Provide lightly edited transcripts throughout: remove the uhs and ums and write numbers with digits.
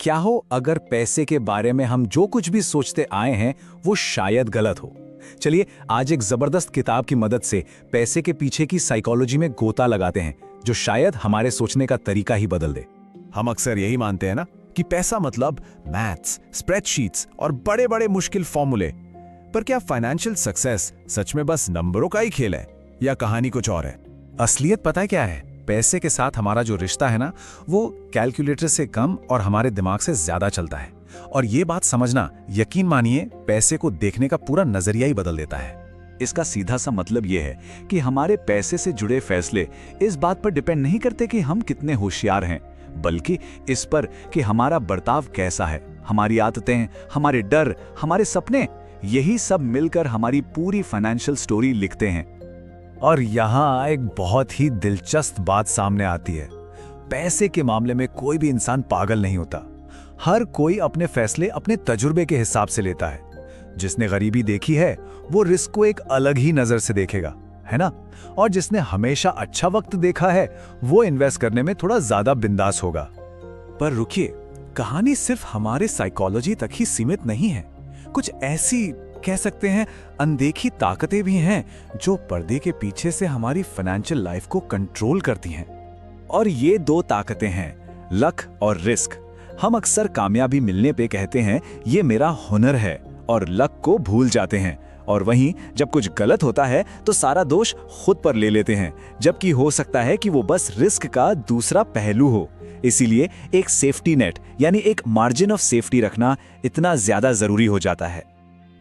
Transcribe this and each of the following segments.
क्या हो अगर पैसे के बारे में हम जो कुछ भी सोचते आए हैं वो शायद गलत हो। चलिए आज एक जबरदस्त किताब की मदद से पैसे के पीछे की साइकोलॉजी में गोता लगाते हैं, जो शायद हमारे सोचने का तरीका ही बदल दे। हम अक्सर यही मानते हैं ना कि पैसा मतलब मैथ्स, स्प्रेडशीट्स और बड़े बड़े मुश्किल फॉर्मूले। पर क्या फाइनेंशियल सक्सेस सच में बस नंबरों का ही खेल है या कहानी कुछ और है? असलियत पता है क्या है? पैसे के साथ हमारा जो रिश्ता है ना, वो कैलकुलेटर से कम और हमारे दिमाग से ज्यादा चलता है। और ये बात समझना, यकीन मानिए, पैसे को देखने का पूरा नजरिया ही बदल देता है। इसका सीधा सा मतलब यह है कि हमारे पैसे से जुड़े फैसले इस बात पर डिपेंड नहीं करते कि हम कितने होशियार हैं, बल्कि इस पर कि हमारा बर्ताव कैसा है। हमारी आदतें, हमारे डर, हमारे सपने, यही सब मिलकर हमारी पूरी फाइनेंशियल स्टोरी लिखते हैं। और यहाँ एक बहुत ही दिलचस्प बात सामने आती है। पैसे के मामले में कोई भी इंसान पागल नहीं होता। हर कोई अपने फैसले अपने तजुर्बे के हिसाब से लेता है। जिसने गरीबी देखी है वो रिस्क को एक अलग ही नजर से देखेगा, है ना? और जिसने हमेशा अच्छा वक्त देखा है वो इन्वेस्ट करने में थोड़ा ज्यादा बिंदास होगा। पर रुकिए, कहानी सिर्फ हमारे साइकोलॉजी तक ही सीमित नहीं है। कुछ ऐसी कह सकते हैं अनदेखी ताकतें भी हैं जो पर्दे के पीछे से हमारी फाइनेंशियल लाइफ को कंट्रोल करती हैं। और ये दो ताकतें हैं, लक और रिस्क। हम अक्सर कामयाबी मिलने पे कहते हैं ये मेरा हुनर है और लक को भूल जाते हैं, और वहीं जब कुछ गलत होता है तो सारा दोष खुद पर ले लेते हैं, जबकि हो सकता है कि वो बस रिस्क का दूसरा पहलू हो। इसीलिए एक सेफ्टी नेट यानी एक मार्जिन ऑफ सेफ्टी रखना इतना ज्यादा जरूरी हो जाता है।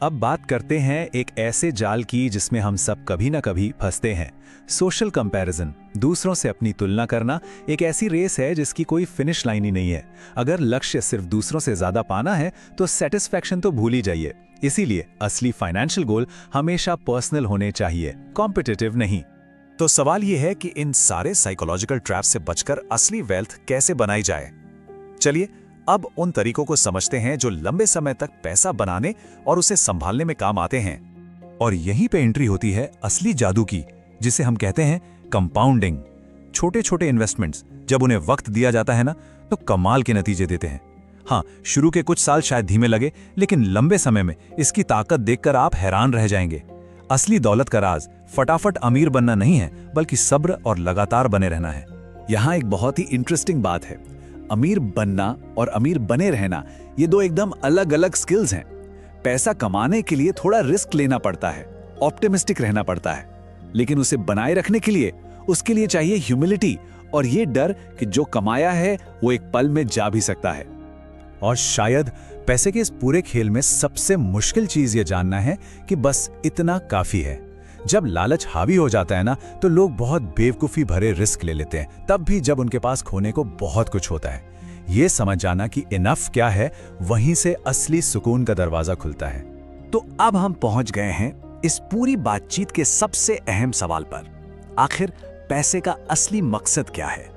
अब बात करते हैं एक ऐसे जाल की जिसमें हम सब कभी ना कभी फंसते हैं। सोशल कंपैरिजन, दूसरों से अपनी तुलना करना, एक ऐसी रेस है जिसकी कोई फिनिश लाइन ही नहीं है। अगर लक्ष्य सिर्फ दूसरों से ज्यादा पाना है तो सेटिस्फैक्शन तो भूल ही जाइए। इसीलिए असली फाइनेंशियल गोल हमेशा पर्सनल होने चाहिए, कॉम्पिटिटिव नहीं। तो सवाल यह है कि इन सारे साइकोलॉजिकल ट्रैप से बचकर असली वेल्थ कैसे बनाई जाए। चलिए अब उन तरीकों को समझते हैं जो लंबे समय तक पैसा बनाने और उसे संभालने में काम आते हैं। और यहीं पे एंट्री होती है असली जादू की, जिसे हम कहते हैं कंपाउंडिंग। छोटे छोटे इन्वेस्टमेंट्स जब उन्हें वक्त दिया जाता है ना, तो कमाल के नतीजे देते हैं। हाँ, शुरू के कुछ साल शायद धीमे लगे, लेकिन लंबे समय में इसकी ताकत देखकर आप हैरान रह जाएंगे। असली दौलत का राज फटाफट अमीर बनना नहीं है, बल्कि सब्र और लगातार बने रहना है। यहाँ एक बहुत ही इंटरेस्टिंग बात है। अमीर बनना और अमीर बने रहना, ये दो एकदम अलग अलग स्किल्स हैं। पैसा कमाने के लिए थोड़ा रिस्क लेना पड़ता है, ऑप्टिमिस्टिक रहना पड़ता है, लेकिन उसे बनाए रखने के लिए उसके लिए चाहिए ह्यूमिलिटी और ये डर कि जो कमाया है वो एक पल में जा भी सकता है। और शायद पैसे के इस पूरे खेल में सबसे मुश्किल चीज ये जानना है कि बस इतना काफी है। जब लालच हावी हो जाता है ना, तो लोग बहुत बेवकूफी भरे रिस्क ले लेते हैं, तब भी जब उनके पास खोने को बहुत कुछ होता है। ये समझ जाना कि इनफ क्या है, वहीं से असली सुकून का दरवाजा खुलता है। तो अब हम पहुंच गए हैं इस पूरी बातचीत के सबसे अहम सवाल पर। आखिर पैसे का असली मकसद क्या है?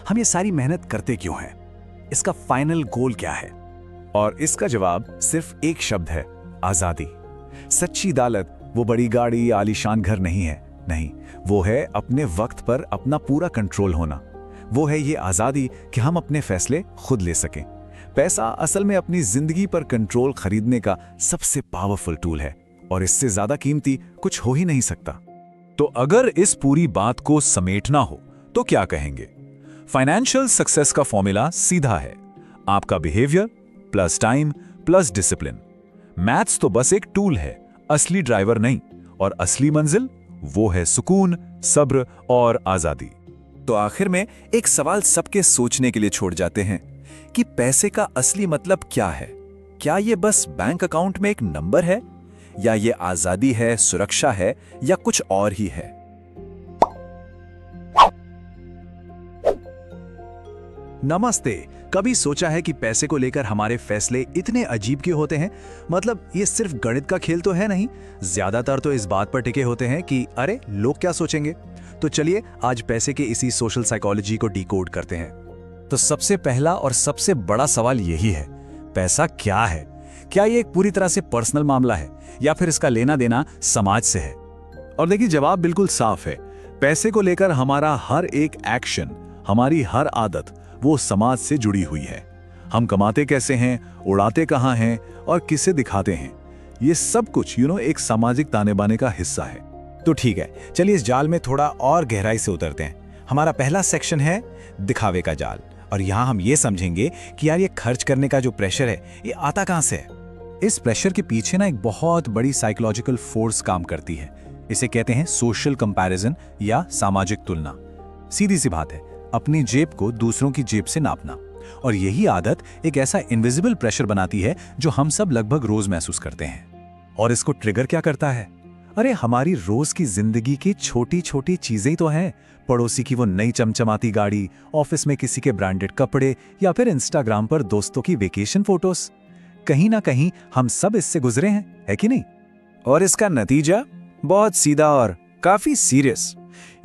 हम ये सारी मेहनत करते क्यों हैं? इसका फाइनल गोल क्या है? और इसका जवाब सिर्फ एक शब्द है, आजादी। सच्ची दौलत वो बड़ी गाड़ी, आलीशान घर नहीं है। नहीं, वो है अपने वक्त पर अपना पूरा कंट्रोल होना। वो है ये आजादी कि हम अपने फैसले खुद ले सकें। पैसा असल में अपनी जिंदगी पर कंट्रोल खरीदने का सबसे पावरफुल टूल है, और इससे ज्यादा कीमती कुछ हो ही नहीं सकता। तो अगर इस पूरी बात को समेटना हो तो क्या कहेंगे? फाइनेंशियल सक्सेस का फॉर्मूला सीधा है, आपका behaviour plus time plus discipline. Maths तो बस एक टूल है, असली ड्राइवर नहीं। और असली मंजिल वो है सुकून, सब्र और आजादी। तो आखिर में एक सवाल सबके सोचने के लिए छोड़ जाते हैं कि पैसे का असली मतलब क्या है? क्या ये बस बैंक अकाउंट में एक नंबर है, या ये आजादी है, सुरक्षा है, या कुछ और ही है? नमस्ते। कभी सोचा है कि पैसे को लेकर हमारे फैसले इतने अजीब क्यों होते हैं? मतलब ये सिर्फ गणित का खेल तो है नहीं। ज्यादातर तो इस बात पर टिके होते हैं कि अरे लोग क्या सोचेंगे। तो चलिए आज पैसे के इसी सोशल साइकोलॉजी को डिकोड करते हैं। तो सबसे पहला और सबसे बड़ा सवाल यही है, पैसा क्या है? क्या ये एक पूरी तरह से पर्सनल मामला है, या फिर इसका लेना देना समाज से है? और देखिए, जवाब बिल्कुल साफ है। पैसे को लेकर हमारा हर एक एक्शन, हमारी हर आदत वो समाज से जुड़ी हुई है। हम कमाते कैसे हैं, उड़ाते कहाँ हैं और किसे दिखाते हैं, ये सब कुछ एक सामाजिक ताने बाने का हिस्सा है। तो ठीक है, चलिए इस जाल में थोड़ा और गहराई से उतरते हैं। हमारा पहला सेक्शन है दिखावे का जाल, और यहाँ हम ये समझेंगे कि यार ये खर्च करने का जो प्रेशर है ये आता कहाँ से है। इस प्रेशर के पीछे ना एक बहुत बड़ी साइकोलॉजिकल फोर्स काम करती है। इसे कहते हैं सोशल कंपैरिजन या सामाजिक तुलना। सीधी सी बात है, अपनी जेब को दूसरों की जेब से नापना। और यही आदत एक ऐसा इनविजिबल प्रेशर बनाती है जो हम सब लगभग रोज महसूस करते हैं। और इसको ट्रिगर क्या करता है? अरे हमारी रोज की जिंदगी की छोटी छोटी चीजें ही तो हैं। पड़ोसी की वो नई चमचमाती गाड़ी, ऑफिस में किसी के ब्रांडेड कपड़े, या फिर इंस्टाग्राम पर दोस्तों की वेकेशन फोटोज। कहीं ना कहीं हम सब इससे गुजरे हैं, है कि नहीं? और इसका नतीजा बहुत सीधा और काफी सीरियस।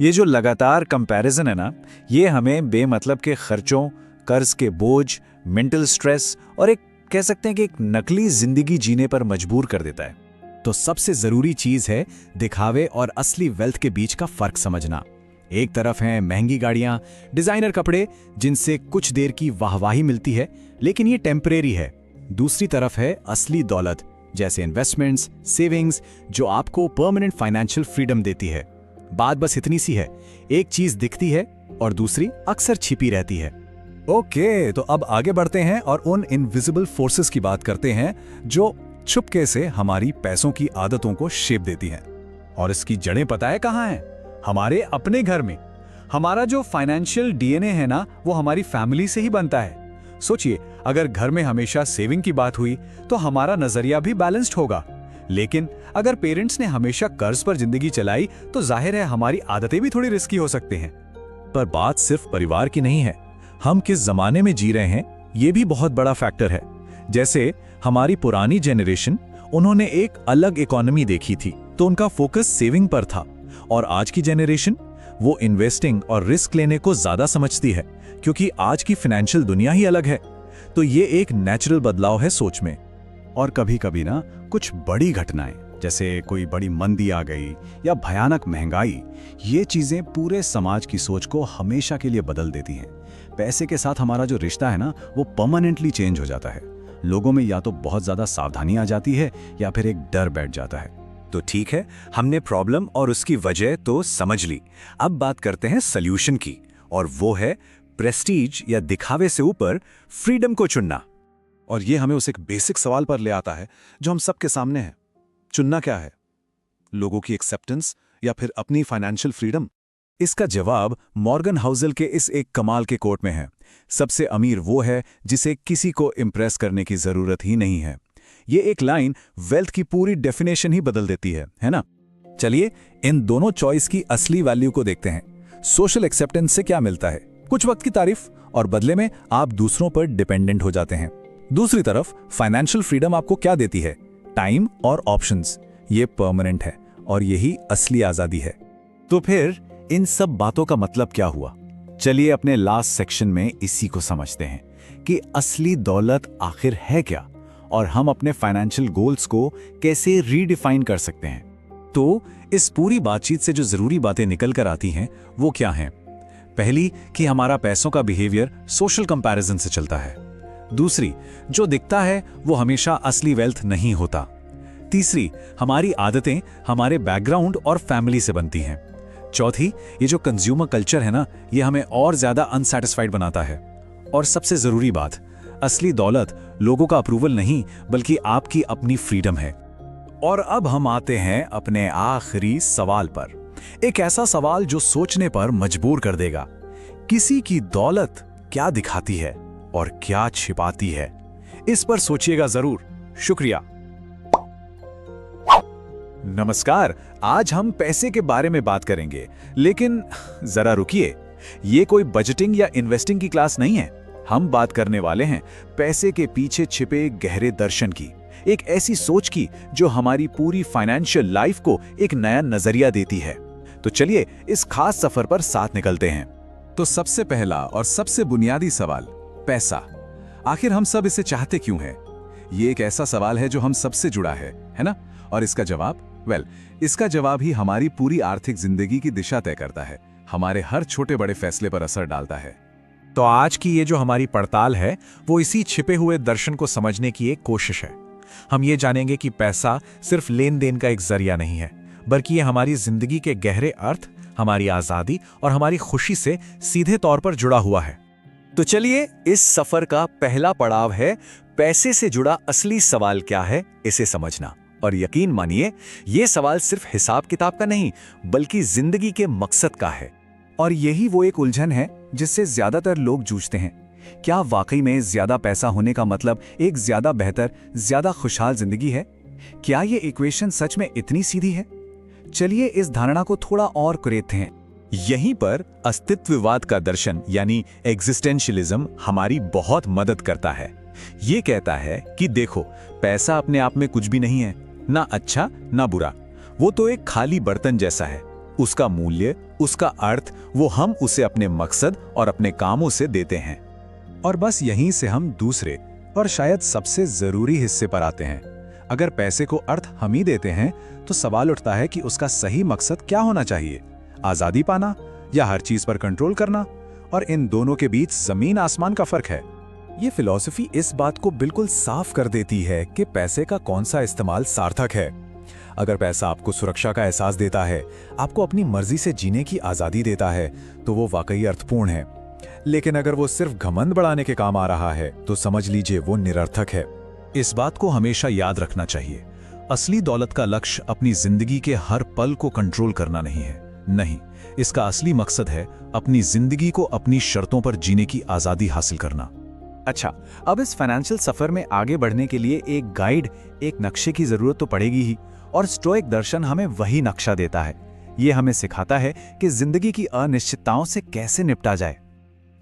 ये जो लगातार कंपैरिजन है ना, ये हमें बेमतलब के खर्चों, कर्ज के बोझ, मेंटल स्ट्रेस और एक कह सकते हैं कि एक नकली जिंदगी जीने पर मजबूर कर देता है। तो सबसे जरूरी चीज है दिखावे और असली वेल्थ के बीच का फर्क समझना। एक तरफ हैं महंगी गाड़ियां, डिजाइनर कपड़े जिनसे कुछ देर की वाहवाही मिलती है, लेकिन ये टेम्परेरी है। दूसरी तरफ है असली दौलत, जैसे इन्वेस्टमेंट्स, सेविंग्स, जो आपको परमानेंट फाइनेंशियल फ्रीडम देती है। बात बस इतनी सी है, एक चीज दिखती है और दूसरी अक्सर छिपी रहती है। ओके, तो अब आगे बढ़ते हैं और उन इनविजिबल फोर्सेस की बात करते हैं जो चुपके से हमारी पैसों की आदतों को शेप देती हैं। और इसकी जड़ें पता है कहाँ हैं? हमारे अपने घर में। हमारा जो फाइनेंशियल डीएनए है ना, वो हमारी फैमिली से ही बनता है। सोचिए, अगर घर में हमेशा सेविंग की बात हुई तो हमारा नजरिया भी बैलेंस्ड होगा। लेकिन अगर पेरेंट्स ने हमेशा कर्ज पर जिंदगी चलाई तो जाहिर है हमारी आदतें भी थोड़ी रिस्की हो सकती हैं। पर बात सिर्फ परिवार की नहीं है, हम किस जमाने में जी रहे हैं ये भी बहुत बड़ा फैक्टर है। जैसे हमारी पुरानी जेनरेशन, उन्होंने एक अलग इकोनॉमी देखी थी तो उनका फोकस सेविंग पर था, और आज की जेनरेशन वो इन्वेस्टिंग और रिस्क लेने को ज्यादा समझती है, क्योंकि आज की फाइनेंशियल दुनिया ही अलग है। तो ये एक नेचुरल बदलाव है सोच में। और कभी कभी ना कुछ बड़ी घटनाएं, जैसे कोई बड़ी मंदी आ गई या भयानक महंगाई, ये चीजें पूरे समाज की सोच को हमेशा के लिए बदल देती हैं। पैसे के साथ हमारा जो रिश्ता है ना, वो परमानेंटली चेंज हो जाता है। लोगों में या तो बहुत ज्यादा सावधानी आ जाती है या फिर एक डर बैठ जाता है। तो ठीक है, हमने प्रॉब्लम और उसकी वजह तो समझ ली। अब बात करते हैं सल्यूशन की, और वो है प्रेस्टीज या दिखावे से ऊपर फ्रीडम को चुनना। और ये हमें उस एक बेसिक सवाल पर ले आता है जो हम सबके सामने है। चुनना क्या है? लोगों की एक्सेप्टेंस या फिर अपनी फाइनेंशियल फ्रीडम? इसका जवाब मॉर्गन हाउसल के इस एक कमाल के कोट में है। सबसे अमीर वो है जिसे किसी को इम्प्रेस करने की जरूरत ही नहीं है। ये एक लाइन वेल्थ की पूरी डेफिनेशन ही बदल देती है ना? चलिए इन दोनों चॉइस की असली वैल्यू को देखते हैं। सोशल एक्सेप्टेंस से क्या मिलता है? कुछ वक्त की तारीफ, और बदले में आप दूसरों पर डिपेंडेंट हो जाते हैं। दूसरी तरफ फाइनेंशियल फ्रीडम आपको क्या देती है? टाइम और ऑप्शंस। ये परमानेंट है और यही असली आजादी है। तो फिर इन सब बातों का मतलब क्या हुआ? चलिए अपने लास्ट सेक्शन में इसी को समझते हैं कि असली दौलत आखिर है क्या, और हम अपने फाइनेंशियल गोल्स को कैसे रीडिफाइन कर सकते हैं। तो इस पूरी बातचीत से जो जरूरी बातें निकल कर आती हैं वो क्या हैं? पहली, कि हमारा पैसों का बिहेवियर सोशल कंपैरिजन से चलता है। दूसरी, जो दिखता है वो हमेशा असली वेल्थ नहीं होता। तीसरी, हमारी आदतें हमारे बैकग्राउंड और फैमिली से बनती हैं। चौथी, ये जो कंज्यूमर कल्चर है ना, ये हमें और ज्यादा अनसैटिस्फाइड बनाता है। और सबसे जरूरी बात, असली दौलत लोगों का अप्रूवल नहीं बल्कि आपकी अपनी फ्रीडम है। और अब हम आते हैं अपने आखिरी सवाल पर, एक ऐसा सवाल जो सोचने पर मजबूर कर देगा। किसी की दौलत क्या दिखाती है और क्या छिपाती है? इस पर सोचिएगा जरूर। शुक्रिया। नमस्कार, आज हम पैसे के बारे में बात करेंगे, लेकिन जरा रुकिए, ये कोई बजटिंग या इन्वेस्टिंग की क्लास नहीं है। हम बात करने वाले हैं पैसे के पीछे छिपे गहरे दर्शन की, एक ऐसी सोच की जो हमारी पूरी फाइनेंशियल लाइफ को एक नया नजरिया देती है। तो चलिए इस खास सफर पर साथ निकलते हैं। तो सबसे पहला और सबसे बुनियादी सवाल, पैसा। आखिर हम सब इसे चाहते क्यों हैं? ये एक ऐसा सवाल है जो हम सबसे जुड़ा है ना? और इसका जवाब, इसका जवाब ही हमारी पूरी आर्थिक जिंदगी की दिशा तय करता है, हमारे हर छोटे बड़े फैसले पर असर डालता है। तो आज की ये जो हमारी पड़ताल है वो इसी छिपे हुए दर्शन को समझने की एक कोशिश है। हम ये जानेंगे कि पैसा सिर्फ लेन देन का एक जरिया नहीं है, बल्कि ये हमारी जिंदगी के गहरे अर्थ, हमारी आजादी और हमारी खुशी से सीधे तौर पर जुड़ा हुआ है। तो चलिए, इस सफर का पहला पड़ाव है पैसे से जुड़ा असली सवाल क्या है, इसे समझना। और यकीन मानिए, ये सवाल सिर्फ हिसाब किताब का नहीं, बल्कि जिंदगी के मकसद का है। और यही वो एक उलझन है जिससे ज्यादातर लोग जूझते हैं। क्या वाकई में ज्यादा पैसा होने का मतलब एक ज्यादा बेहतर, ज्यादा खुशहाल जिंदगी है? क्या ये इक्वेशन सच में इतनी सीधी है? चलिए इस धारणा को थोड़ा और कुरेदते हैं। यहीं पर अस्तित्ववाद का दर्शन यानी एग्जिस्टेंशियलिज्म हमारी बहुत मदद करता है। ये कहता है कि देखो, पैसा अपने आप में कुछ भी नहीं है, ना अच्छा ना बुरा। वो तो एक खाली बर्तन जैसा है। उसका मूल्य, उसका अर्थ, वो हम उसे अपने मकसद और अपने कामों से देते हैं। और बस यहीं से हम दूसरे और शायद सबसे जरूरी हिस्से पर आते हैं। अगर पैसे को अर्थ हम ही देते हैं तो सवाल उठता है कि उसका सही मकसद क्या होना चाहिए? आजादी पाना या हर चीज पर कंट्रोल करना? और इन दोनों के बीच जमीन आसमान का फर्क है। ये फिलॉसफी इस बात को बिल्कुल साफ कर देती है कि पैसे का कौन सा इस्तेमाल सार्थक है। अगर पैसा आपको सुरक्षा का एहसास देता है, आपको अपनी मर्जी से जीने की आजादी देता है, तो वो वाकई अर्थपूर्ण है। लेकिन अगर वो सिर्फ घमंड बढ़ाने के काम आ रहा है, तो समझ लीजिए वो निरर्थक है। इस बात को हमेशा याद रखना चाहिए। असली दौलत का लक्ष्य अपनी जिंदगी के हर पल को कंट्रोल करना नहीं है। नहीं, इसका असली मकसद है अपनी जिंदगी को अपनी शर्तों पर जीने की आजादी हासिल करना। अच्छा, अब इस फाइनेंशियल सफर में आगे बढ़ने के लिए एक गाइड, एक नक्शे की जरूरत तो पड़ेगी ही। और स्टोइक दर्शन हमें वही नक्शा देता है। ये हमें सिखाता है कि जिंदगी की अनिश्चितताओं से कैसे निपटा जाए।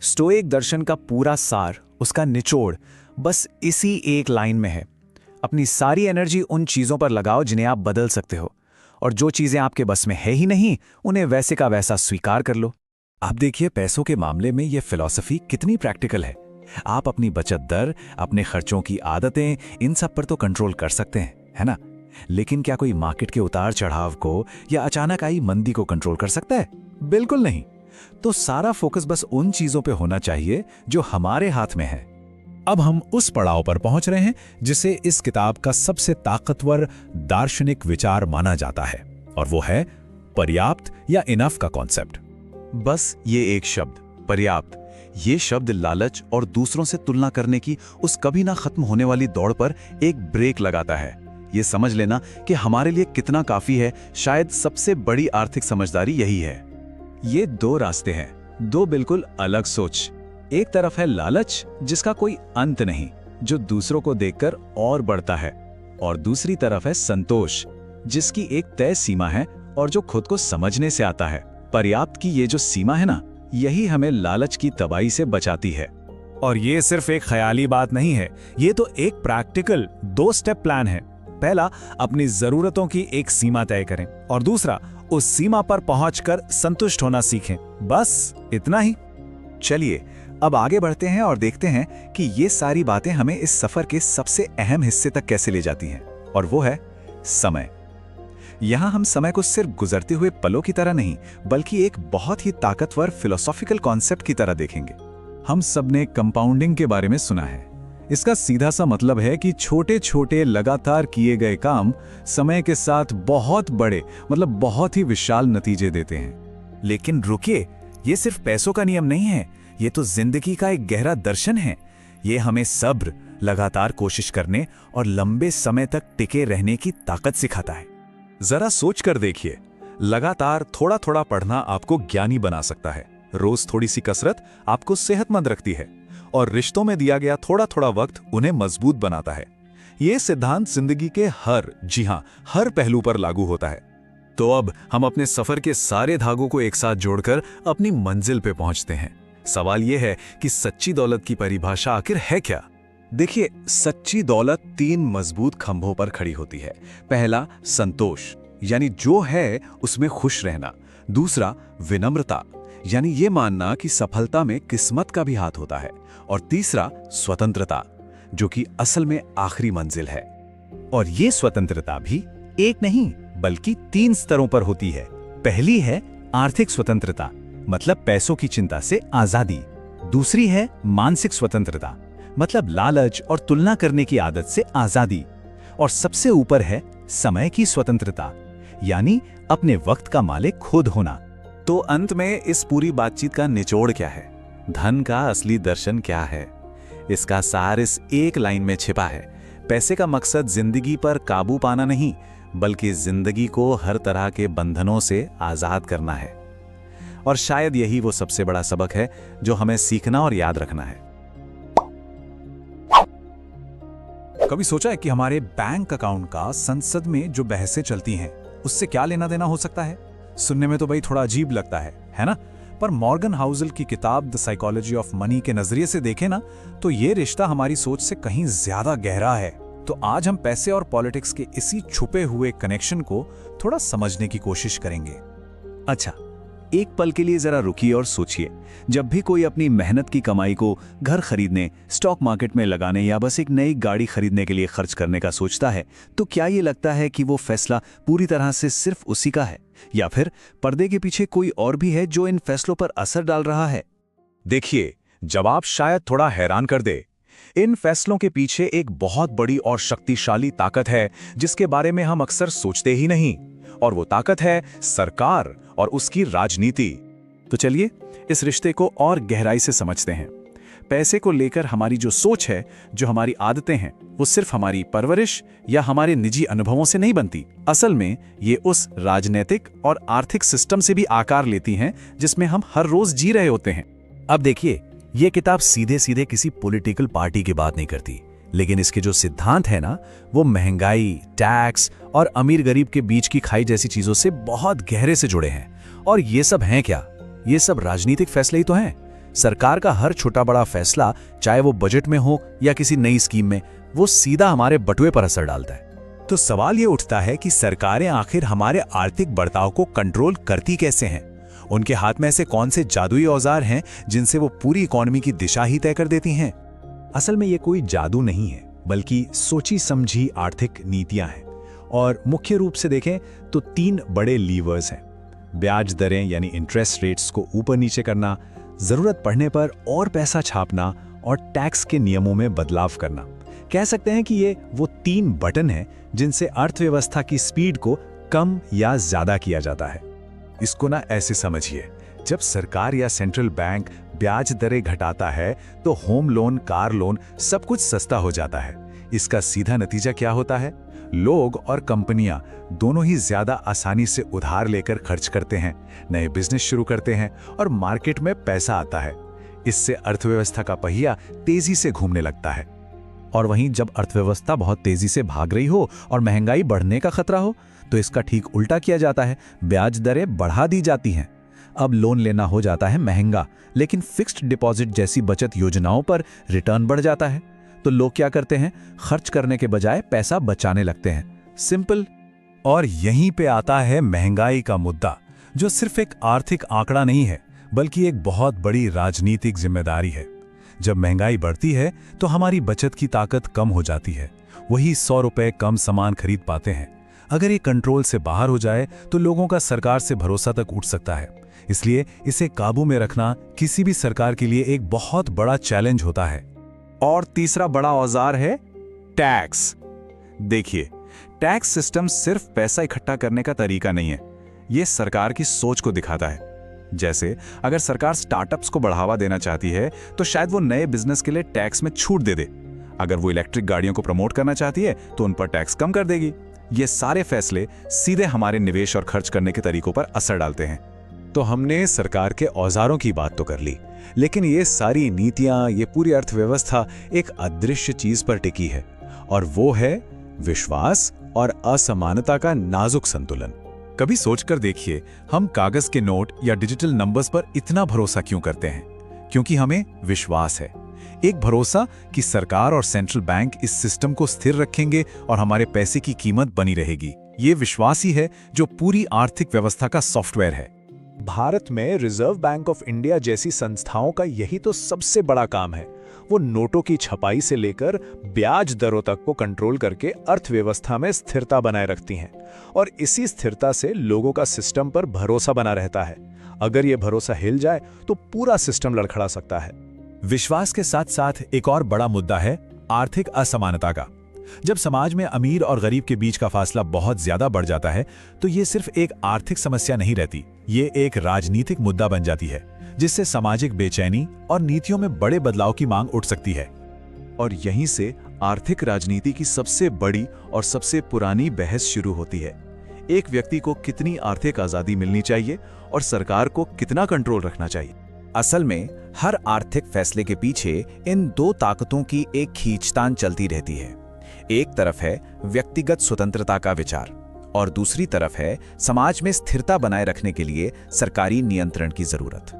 स्टोइक दर्शन का पूरा सार, उसका निचोड़ बस इसी एक लाइन में है। अपनी सारी एनर्जी उन चीजों पर लगाओ जिन्हें आप बदल सकते हो, और जो चीजें आपके बस में है ही नहीं, उन्हें वैसे का वैसा स्वीकार कर लो। आप देखिए, पैसों के मामले में यह फिलॉसफी कितनी प्रैक्टिकल है। आप अपनी बचत दर, अपने खर्चों की आदतें, इन सब पर तो कंट्रोल कर सकते हैं, है ना? लेकिन क्या कोई मार्केट के उतार चढ़ाव को या अचानक आई मंदी को कंट्रोल कर सकता है? बिल्कुल नहीं। तो सारा फोकस बस उन चीजों पे होना चाहिए जो हमारे हाथ में है। अब हम उस पड़ाव पर पहुंच रहे हैं जिसे इस किताब का सबसे ताकतवर दार्शनिक विचार माना जाता है, और वो है पर्याप्त या इनफ का कॉन्सेप्ट। बस ये एक शब्द, पर्याप्त, ये शब्द लालच और दूसरों से तुलना करने की उस कभी ना खत्म होने वाली दौड़ पर एक ब्रेक लगाता है। ये समझ लेना कि हमारे लिए कितना काफी है, शायद सबसे बड़ी आर्थिक समझदारी यही है। ये दो रास्ते हैं, दो बिल्कुल अलग सोच। एक तरफ है लालच, जिसका कोई अंत नहीं, जो दूसरों को देखकर और बढ़ता है, और दूसरी तरफ है संतोष, जिसकी एक तय सीमा है और जो खुद को समझने से आता है। पर्याप्त की ये जो सीमा है ना, यही हमें लालच की तबाही से बचाती है। और ये सिर्फ एक ख्याली बात नहीं है, ये तो एक प्रैक्टिकल 2 स्टेप प्लान है। पहला, अपनी जरूरतों की एक सीमा तय करें, और दूसरा, उस सीमा पर पहुंचकर संतुष्ट होना सीखें। बस इतना ही। चलिए अब आगे बढ़ते हैं और देखते हैं कि ये सारी बातें हमें इस सफर के सबसे अहम हिस्से तक कैसे ले जाती हैं, और वो है समय। यहां हम समय को सिर्फ गुजरते हुए पलों की तरह नहीं, बल्कि एक बहुत ही ताकतवर फिलोसॉफिकल कॉन्सेप्ट की तरह देखेंगे। हम सबने कंपाउंडिंग के बारे में सुना है। इसका सीधा सा मतलब है कि छोटे छोटे लगातार किए गए काम समय के साथ बहुत बड़े, मतलब बहुत ही विशाल नतीजे देते हैं। लेकिन रुकिए, ये सिर्फ पैसों का नियम नहीं है, ये तो जिंदगी का एक गहरा दर्शन है। ये हमें सब्र, लगातार कोशिश करने और लंबे समय तक टिके रहने की ताकत सिखाता है। जरा सोच कर देखिए, लगातार थोड़ा थोड़ा पढ़ना आपको ज्ञानी बना सकता है, रोज थोड़ी सी कसरत आपको सेहतमंद रखती है, और रिश्तों में दिया गया थोड़ा थोड़ा वक्त उन्हें मजबूत बनाता है। ये सिद्धांत जिंदगी के हर, जी हां, हर पहलू पर लागू होता है। तो अब हम अपने सफर के सारे धागों को एक साथ जोड़कर अपनी मंजिल पे पहुंचते हैं। सवाल यह है कि सच्ची दौलत की परिभाषा आखिर है क्या? देखिए, सच्ची दौलत 3 मजबूत खंभों पर खड़ी होती है। पहला, संतोष, यानी जो है उसमें खुश रहना। दूसरा, विनम्रता, यानी ये मानना कि सफलता में किस्मत का भी हाथ होता है। और तीसरा, स्वतंत्रता, जो कि असल में आखिरी मंजिल है। और ये स्वतंत्रता भी एक नहीं बल्कि 3 स्तरों पर होती है। पहली है आर्थिक स्वतंत्रता, मतलब पैसों की चिंता से आजादी। दूसरी है मानसिक स्वतंत्रता, मतलब लालच और तुलना करने की आदत से आजादी। और सबसे ऊपर है समय की स्वतंत्रता, यानी अपने वक्त का मालिक खुद होना। तो अंत में इस पूरी बातचीत का निचोड़ क्या है? धन का असली दर्शन क्या है? इसका सार इस एक लाइन में छिपा है। पैसे का मकसद जिंदगी पर काबू पाना नहीं, बल्कि जिंदगी को हर तरह के बंधनों से आजाद करना है। और शायद यही वो सबसे बड़ा सबक है जो हमें सीखना और याद रखना है। कभी सोचा है कि हमारे बैंक अकाउंट का संसद में जो बहसें चलती हैं उससे क्या लेना देना हो सकता है? सुनने में तो भाई थोड़ा अजीब लगता है ना? पर मॉर्गन हाउसल की किताब द साइकोलॉजी ऑफ मनी के नजरिए से देखें ना, तो ये रिश्ता हमारी सोच से कहीं ज्यादा गहरा है। तो आज हम पैसे और पॉलिटिक्स के इसी छुपे हुए कनेक्शन को थोड़ा समझने की कोशिश करेंगे। अच्छा, एक पल के लिए जरा रुकिए और सोचिए, जब भी कोई अपनी मेहनत की कमाई को घर खरीदने, स्टॉक मार्केट में लगाने या बस एक नई गाड़ी खरीदने के लिए खर्च करने का सोचता है, तो क्या ये लगता है कि वो फैसला पूरी तरह से सिर्फ उसी का है, या फिर पर्दे के पीछे कोई और भी है जो इन फैसलों पर असर डाल रहा है? देखिए, जवाब शायद थोड़ा हैरान कर दे। इन फैसलों के पीछे एक बहुत बड़ी और शक्तिशाली ताकत है जिसके बारे में हम अक्सर सोचते ही नहीं, और वो ताकत है सरकार और उसकी राजनीति। तो चलिए इस रिश्ते को और गहराई से समझते हैं। पैसे को लेकर हमारी जो सोच है, जो हमारी आदतें हैं, वो सिर्फ हमारी परवरिश या हमारे निजी अनुभवों से नहीं बनती। असल में ये उस राजनीतिक और आर्थिक सिस्टम से भी आकार लेती हैं जिसमें हम हर रोज जी रहे होते हैं। अब देखिए, ये किताब सीधे सीधे किसी पॉलिटिकल पार्टी की बात नहीं करती, लेकिन इसके जो सिद्धांत है ना, वो महंगाई, टैक्स और अमीर गरीब के बीच की खाई जैसी चीजों से बहुत गहरे से जुड़े हैं। और ये सब हैं क्या? ये सब राजनीतिक फैसले ही तो हैं। सरकार का हर छोटा बड़ा फैसला, चाहे वो बजट में हो या किसी नई स्कीम में, वो सीधा हमारे बटुए पर असर डालता है। तो सवाल ये उठता है कि सरकारें आखिर हमारे आर्थिक बर्ताव को कंट्रोल करती कैसे हैं? उनके हाथ में ऐसे कौन से जादुई औजार हैं जिनसे वो पूरी इकोनॉमी की दिशा ही तय कर देती हैं? असल में ये कोई जादू नहीं है, बल्कि सोची समझी आर्थिक नीतियां हैं। और मुख्य रूप से देखें तो 3 बड़े लीवर्स हैं। ब्याज दरें यानी इंटरेस्ट रेट्स को ऊपर नीचे करना, जरूरत पड़ने पर और पैसा छापना, और टैक्स के नियमों में बदलाव करना। कह सकते हैं कि ये वो 3 बटन हैं जिनसे अर्थव्यवस्था की स्पीड को कम या ज्यादा किया जाता है। इसको ना ऐसे समझिए, जब सरकार या सेंट्रल बैंक ब्याज दरें घटाता है तो होम लोन, कार लोन सब कुछ सस्ता हो जाता है। इसका सीधा नतीजा क्या होता है? लोग और कंपनियां दोनों ही ज्यादा आसानी से उधार लेकर खर्च करते हैं, नए बिजनेस शुरू करते हैं और मार्केट में पैसा आता है। इससे अर्थव्यवस्था का पहिया तेजी से घूमने लगता है। और वहीं जब अर्थव्यवस्था बहुत तेजी से भाग रही हो और महंगाई बढ़ने का खतरा हो, तो इसका ठीक उल्टा किया जाता है। ब्याज दरें बढ़ा दी जाती हैं। अब लोन लेना हो जाता है महंगा, लेकिन फिक्स्ड डिपॉजिट जैसी बचत योजनाओं पर रिटर्न बढ़ जाता है। तो लोग क्या करते हैं? खर्च करने के बजाय पैसा बचाने लगते हैं। सिंपल। और यहीं पे आता है महंगाई का मुद्दा, जो सिर्फ एक आर्थिक आंकड़ा नहीं है, बल्कि एक बहुत बड़ी राजनीतिक जिम्मेदारी है। जब महंगाई बढ़ती है तो हमारी बचत की ताकत कम हो जाती है। वही 100 रुपए कम सामान खरीद पाते हैं। अगर ये कंट्रोल से बाहर हो जाए तो लोगों का सरकार से भरोसा तक उठ सकता है। इसलिए इसे काबू में रखना किसी भी सरकार के लिए एक बहुत बड़ा चैलेंज होता है। और तीसरा बड़ा औजार है टैक्स। देखिए, टैक्स सिस्टम सिर्फ पैसा इकट्ठा करने का तरीका नहीं है, यह सरकार की सोच को दिखाता है। जैसे अगर सरकार स्टार्टअप्स को बढ़ावा देना चाहती है तो शायद वो नए बिजनेस के लिए टैक्स में छूट दे दे। अगर वो इलेक्ट्रिक गाड़ियों को प्रमोट करना चाहती है तो उन पर टैक्स कम कर देगी। ये सारे फैसले सीधे हमारे निवेश और खर्च करने के तरीकों पर असर डालते हैं। तो हमने सरकार के औजारों की बात तो कर ली, लेकिन ये सारी नीतियां, ये पूरी अर्थव्यवस्था एक अदृश्य चीज पर टिकी है, और वो है विश्वास और असमानता का नाजुक संतुलन। कभी सोचकर देखिए, हम कागज के नोट या डिजिटल नंबर्स पर इतना भरोसा क्यों करते हैं? क्योंकि हमें विश्वास है। एक भरोसा कि सरकार और सेंट्रल बैंक इस सिस्टम को स्थिर रखेंगे और हमारे पैसे की कीमत बनी रहेगी। ये विश्वास ही है जो पूरी आर्थिक व्यवस्था का सॉफ्टवेयर है। भारत में रिजर्व बैंक ऑफ इंडिया जैसी संस्थाओं का यही तो सबसे बड़ा काम है। वो नोटों की छपाई से लेकर ब्याज दरों तक को कंट्रोल करके अर्थव्यवस्था में स्थिरता बनाए रखती हैं, और इसी स्थिरता से लोगों का सिस्टम पर भरोसा बना रहता है। अगर ये भरोसा हिल जाए तो पूरा सिस्टम लड़खड़ा सकता है। विश्वास के साथ साथ एक और बड़ा मुद्दा है आर्थिक असमानता का। जब समाज में अमीर और गरीब के बीच का फासला बहुत ज्यादा बढ़ जाता है तो ये सिर्फ एक आर्थिक समस्या नहीं रहती, ये एक राजनीतिक मुद्दा बन जाती है, जिससे सामाजिक बेचैनी और नीतियों में बड़े बदलाव की मांग उठ सकती है। और यहीं से आर्थिक राजनीति की सबसे बड़ी और सबसे पुरानी बहस शुरू होती है। एक व्यक्ति को कितनी आर्थिक आजादी मिलनी चाहिए और सरकार को कितना कंट्रोल रखना चाहिए। असल में हर आर्थिक फैसले के पीछे इन दो ताकतों की एक खींचतान चलती रहती है। एक तरफ है व्यक्तिगत स्वतंत्रता का विचार और दूसरी तरफ है समाज में स्थिरता बनाए रखने के लिए सरकारी नियंत्रण की जरूरत।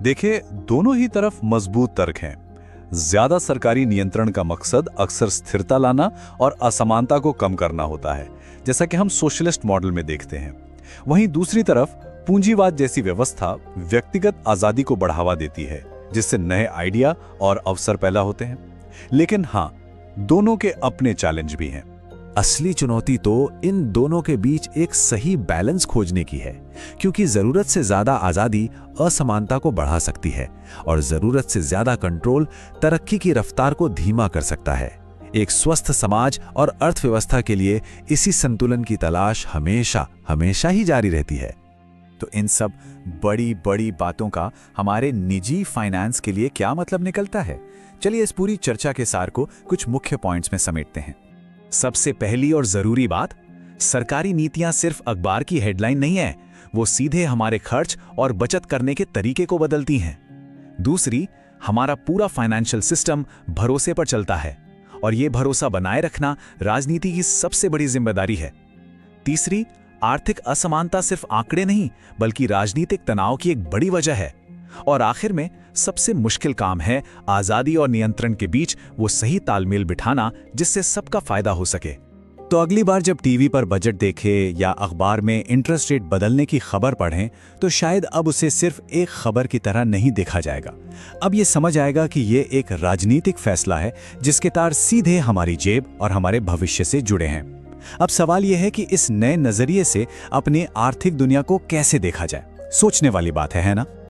देखिए, दोनों ही तरफ मजबूत तर्क हैं। ज्यादा सरकारी नियंत्रण का मकसद अक्सर स्थिरता लाना और असमानता को कम करना होता है, जैसा कि हम सोशलिस्ट मॉडल में देखते हैं। वहीं दूसरी तरफ पूंजीवाद जैसी व्यवस्था व्यक्तिगत आजादी को बढ़ावा देती है, जिससे नए आइडिया और अवसर पैदा होते हैं। लेकिन हाँ, दोनों के अपने चैलेंज भी हैं। असली चुनौती तो इन दोनों के बीच एक सही बैलेंस खोजने की है, क्योंकि जरूरत से ज्यादा आजादी असमानता को बढ़ा सकती है और जरूरत से ज्यादा कंट्रोल तरक्की की रफ्तार को धीमा कर सकता है। एक स्वस्थ समाज और अर्थव्यवस्था के लिए इसी संतुलन की तलाश हमेशा हमेशा ही जारी रहती है। तो इन सब बड़ी बड़ी बातों का हमारे निजी फाइनेंस के लिए क्या मतलब निकलता है? चलिए इस पूरी चर्चा के सार को कुछ मुख्य पॉइंट्स में समेटते हैं। सबसे पहली और जरूरी बात, सरकारी नीतियां सिर्फ अखबार की हेडलाइन नहीं है, वो सीधे हमारे खर्च और बचत करने के तरीके को बदलती हैं। दूसरी, हमारा पूरा फाइनेंशियल सिस्टम भरोसे पर चलता है और ये भरोसा बनाए रखना राजनीति की सबसे बड़ी जिम्मेदारी है। तीसरी, आर्थिक असमानता सिर्फ आंकड़े नहीं बल्कि राजनीतिक तनाव की एक बड़ी वजह है। और आखिर में सबसे मुश्किल काम है आजादी और नियंत्रण के बीच वो सही तालमेल बिठाना जिससे सबका फायदा हो सके। तो अगली बार जब टीवी पर बजट देखें या अखबार में इंटरेस्ट रेट बदलने की खबर पढ़ें तो शायद अब उसे सिर्फ एक खबर की तरह नहीं देखा जाएगा। अब ये समझ आएगा कि ये एक राजनीतिक फैसला है जिसके तार सीधे हमारी जेब और हमारे भविष्य से जुड़े हैं। अब सवाल यह है कि इस नए नजरिए से अपने आर्थिक दुनिया को कैसे देखा जाए। सोचने वाली बात है ना?